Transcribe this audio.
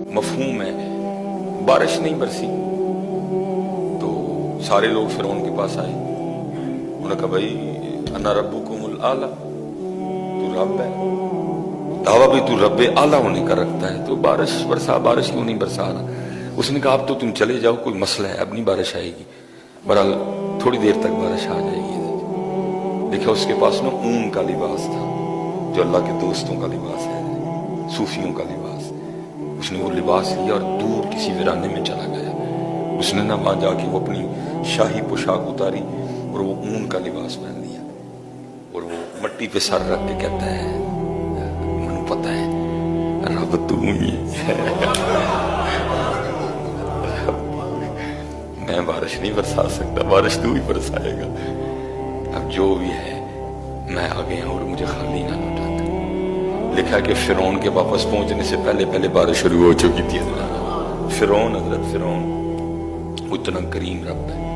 مفہوم ہے بارش نہیں برسی تو سارے لوگ فرعون کے پاس آئے، انہوں نے کہا بھائی انا ربکم الاعلی، تو رب ہے، دعویٰ بھی تو رب اعلیٰ ہونے کا رکھتا ہے، تو بارش برسا، بارش کیوں نہیں برسا رہا؟ اس نے کہا اب تو تم چلے جاؤ، کوئی مسئلہ ہے، اب نہیں بارش آئے گی، بہرحال تھوڑی دیر تک بارش آ جائے گی۔ دیکھا اس کے پاس نا اون کا لباس تھا، جو اللہ کے دوستوں کا لباس ہے، صوفیوں کا لباس، اس نے وہ لباس لیا اور دور کسی ویرانے میں چلا گیا۔ اس نے نہ وہاں جا کے وہ اپنی شاہی پوشاک اتاری اور وہ اون کا لباس پہن لیا، اور وہ مٹی پہ سر رکھ کے کہتا ہے منو پتہ ہے رب تو ہی ہے، میں بارش نہیں برسا سکتا، بارش تو ہی برسائے گا، اب جو بھی ہے میں آ گیا اور مجھے خالی نہ لوٹاتا۔ لکھا کہ فرعون کے واپس پہنچنے سے پہلے پہلے بارش شروع ہو چکی تھی۔ فرعون، حضرت فرعون اتنا کریم رب ہے،